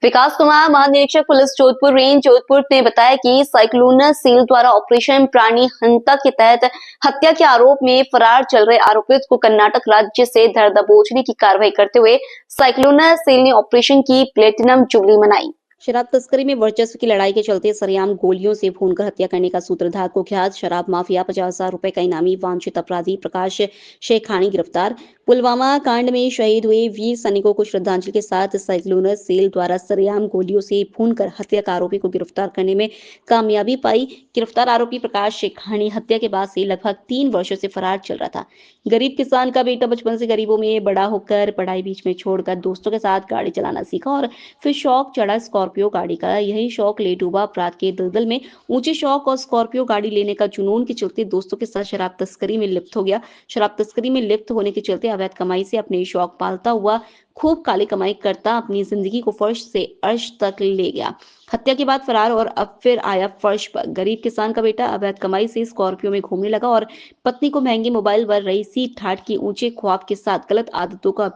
विकास कुमार, महानिरीक्षक police Jodhpur range Jodhpur ने बताया कि साइक्लोनर सेल द्वारा ऑपरेशन प्राणी हंता के तहत हत्या के आरोप में फरार चल रहे आरोपित को कर्नाटक राज्य से धर दबोचने की कार्रवाई करते हुए साइक्लोनर सेल ने ऑपरेशन की प्लेटिनम जुबली मनाई। शराब तस्करी में वर्चस्व की लड़ाई के चलते सरेआम गोलियों से भूनकर हत्या करने का सूत्रधार कुख्यात शराब माफिया 50,000 रुपए का इनामी वांछित अपराधी प्रकाश शेखानी गिरफ्तार। पुलवामा कांड में शहीद हुए वीर सैनिकों को श्रद्धांजलि के साथ साइक्लोनर सेल द्वारा सरेआम गोलियों से भूनकर हत्या का आरोपी को गिरफ्तार करने में कामयाबी पाई। गिरफ्तार आरोपी प्रकाश शेखानी हत्या के बाद से लगभग 3 वर्षों से फरार चल रहा था। गरीब किसान का बेटा बचपन से गरीबों में बड़ा होकर पढ़ाई बीच में छोड़कर दोस्तों के साथ गाड़ी चलाना सीखा और फिर शौक चढ़ा स्कॉर्पियो गाड़ी का। यही शौक ले डूबा अपराध के दलदल में। ऊंचे शौक और स्कॉर्पियो गाड़ी लेने का जुनून के चलते दोस्तों के साथ शराब तस्करी में लिप्त हो गया। शराब तस्करी में लिप्त होने के चलते अवैध कमाई से अपने शौक पालता हुआ खूब काली कमाई करता अपनी जिंदगी को फर्श से अर्श तक ले गया। हत्या के बाद फरार और अब फिर आया फर्श पर। गरीब किसान का बेटा अवैध कमाई से स्कॉर्पियो में घूमने लगा और पत्नी को महंगे मोबाइल व रईसी ठाट की ऊंचे ख्वाब के साथ गलत आदतों का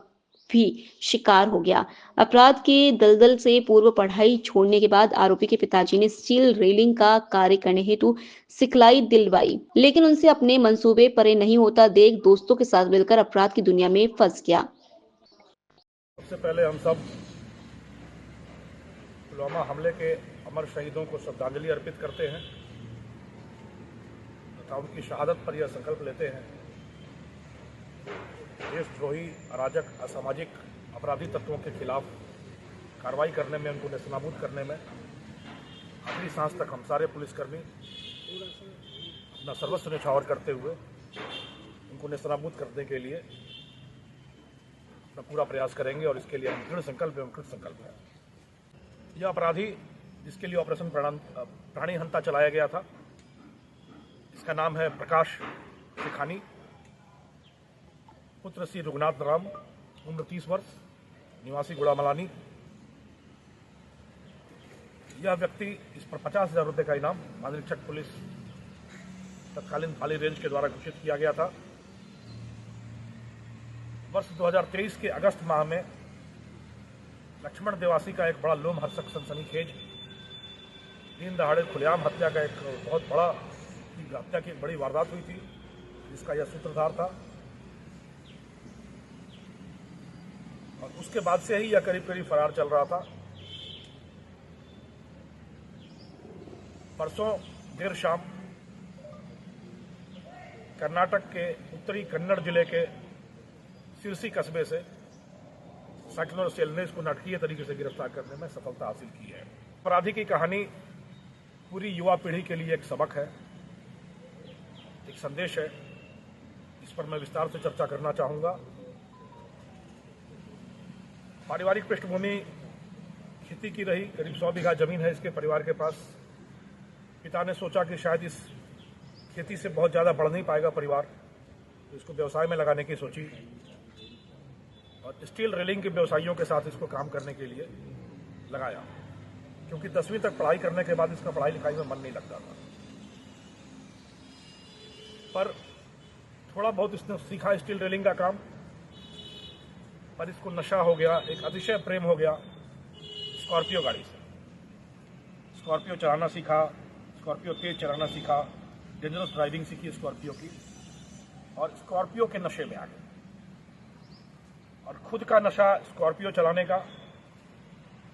भी शिकार हो गया। अपराध के दलदल से पूर्व पढ़ाई छोड़ने के बाद आरोपी के पिताजी ने स्टील रेलिंग का कार्य करने हेतु सिखलाई दिलवाई, लेकिन उनसे अपने मंसूबे परे नहीं होता देख दोस्तों के साथ मिलकर अपराध की दुनिया में फंस गया। सबसे पहले हम सब पुलवामा हमले के अमर शहीदों को श्रद्धांजलि अर्पित करते हैं तथा उनकी शहादत पर यह संकल्प लेते हैं देशद्रोही, अराजक, असामाजिक अपराधी तत्वों के खिलाफ कार्रवाई करने में, उनको नेस्तनाबूद करने में आखिरी सांस तक हम सारे पुलिसकर्मी अपना सर्वस्व न्यौछावर करते हुए उनको नेस्तनाबूद करने के लिए अपना पूरा प्रयास करेंगे और इसके लिए हम दृढ़ संकल्प है। यह अपराधी जिसके लिए ऑपरेशन प्राणी हंता चलाया गया था, इसका नाम है प्रकाश शेखानी, पुत्र श्री रघुनाथ राम, उम्र 30 वर्ष, निवासी गुड़ामलानी। यह व्यक्ति, इस पर 50,000 रुपये का इनाम महानिरीक्षक पुलिस तत्कालीन पाली रेंज के द्वारा घोषित किया गया था। वर्ष 2023 के अगस्त माह में लक्ष्मण देवासी का एक बड़ा लोमहर्षक सनसनीखेज दिन दहाड़े खुलेआम हत्या का एक बहुत बड़ा हत्या की बड़ी वारदात हुई थी, जिसका यह सूत्रधार था। और उसके बाद से ही यह करीब फरार चल रहा था। परसों देर शाम कर्नाटक के उत्तरी कन्नड़ जिले के सिरसी कस्बे से साइक्लोनर सेल ने इसको नाटकीय तरीके से गिरफ्तार करने में सफलता हासिल की है। अपराधी की कहानी पूरी युवा पीढ़ी के लिए एक सबक है, एक संदेश है। इस पर मैं विस्तार से चर्चा करना चाहूंगा। पारिवारिक पृष्ठभूमि खेती की रही, करीब 100 बीघा जमीन है इसके परिवार के पास। पिता ने सोचा कि शायद इस खेती से बहुत ज़्यादा बढ़ नहीं पाएगा परिवार, तो इसको व्यवसाय में लगाने की सोची और स्टील रेलिंग के व्यवसायियों के साथ इसको काम करने के लिए लगाया, क्योंकि 10वीं तक पढ़ाई करने के बाद इसका पढ़ाई लिखाई में मन नहीं लगता था। पर थोड़ा बहुत इसने सीखा स्टील रेलिंग का काम, पर इसको नशा हो गया, एक अतिशय प्रेम हो गया स्कॉर्पियो गाड़ी से। स्कॉर्पियो चलाना सीखा, स्कॉर्पियो तेज चलाना सीखा, डेंजरस ड्राइविंग सीखी स्कॉर्पियो की, और स्कॉर्पियो के नशे में आ गए और खुद का नशा स्कॉर्पियो चलाने का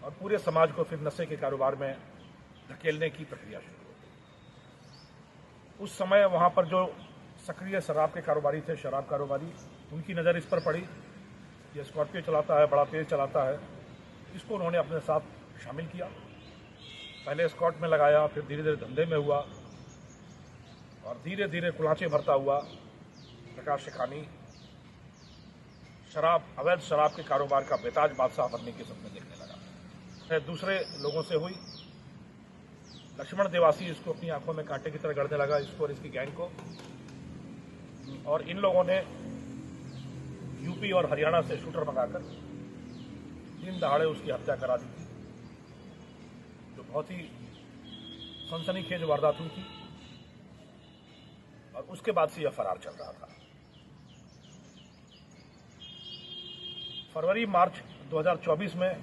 और पूरे समाज को फिर नशे के कारोबार में धकेलने की प्रक्रिया शुरू हो। उस समय वहां पर जो सक्रिय शराब के कारोबारी थे, शराब कारोबारी, उनकी नज़र इस पर पड़ी। ये स्कॉर्पियो चलाता है, बड़ा तेज चलाता है, इसको उन्होंने अपने साथ शामिल किया। पहले स्कॉट में लगाया, फिर धीरे धीरे धंधे में हुआ और धीरे धीरे कुलांचे भरता हुआ प्रकाश शेखानी अवैध शराब के कारोबार का बेताज बादशाह बनने के सपने देखने लगा। फिर दूसरे लोगों से हुई, लक्ष्मण देवासी इसको अपनी आंखों में कांटे की तरह गड़ने लगा, इसको और इसकी गैंग को। और इन लोगों ने यूपी और हरियाणा से शूटर मंगाकर दिन दहाड़े उसकी हत्या करा दी थी, जो बहुत ही सनसनीखेज वारदात हुई थी। और उसके बाद से यह फरार चल रहा था। फरवरी मार्च 2024 में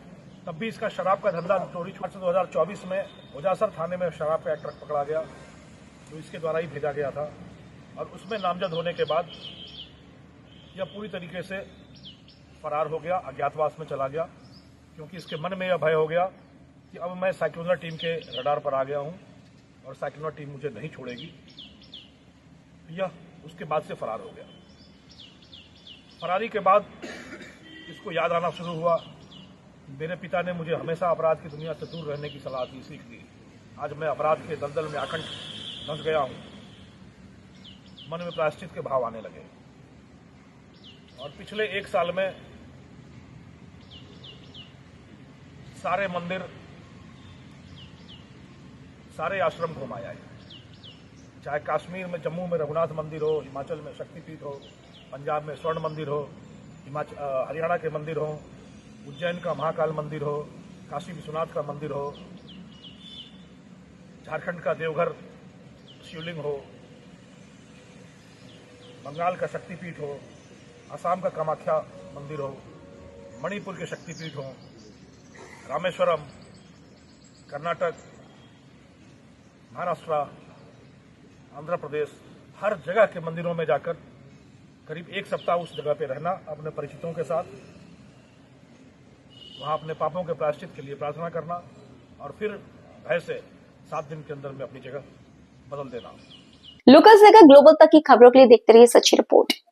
तब भी इसका शराब का धंधा चोरी छुपा से 2024 में उजासर थाने में शराब का एक ट्रक पकड़ा गया, जो इसके द्वारा ही भेजा गया था। और उसमें नामजद होने के बाद यह पूरी तरीके से फरार हो गया, अज्ञातवास में चला गया, क्योंकि इसके मन में यह भय हो गया कि अब मैं साइक्लोनर टीम के रडार पर आ गया हूं और साइक्लोनर टीम मुझे नहीं छोड़ेगी। यह उसके बाद से फरार हो गया। फरारी के बाद इसको याद आना शुरू हुआ। मेरे पिता ने मुझे हमेशा अपराध की दुनिया से दूर रहने की सलाह दी, सीख दी। आज मैं अपराध के दलदल में आकंठ फंस गया हूं। मन में प्रायश्चित के भाव आने लगे और पिछले 1 साल में सारे मंदिर, सारे आश्रम घुमाया है। चाहे कश्मीर में, जम्मू में रघुनाथ मंदिर हो, हिमाचल में शक्तिपीठ हो, पंजाब में स्वर्ण मंदिर हो, हरियाणा के मंदिर हो, उज्जैन का महाकाल मंदिर हो, काशी विश्वनाथ का मंदिर हो, झारखंड का देवघर शिवलिंग हो, बंगाल का शक्तिपीठ हो, असम का कामाख्या मंदिर हो, मणिपुर के शक्तिपीठ हो, रामेश्वरम, कर्नाटक, महाराष्ट्र, आंध्र प्रदेश, हर जगह के मंदिरों में जाकर करीब 1 सप्ताह उस जगह पे रहना अपने परिचितों के साथ, वहां अपने पापों के प्रायश्चित के लिए प्रार्थना करना और फिर भय से 7 दिन के अंदर में अपनी जगह बदल देना। लोकल से लेकर ग्लोबल तक की खबरों के लिए देखते रहिए सच्ची रिपोर्ट।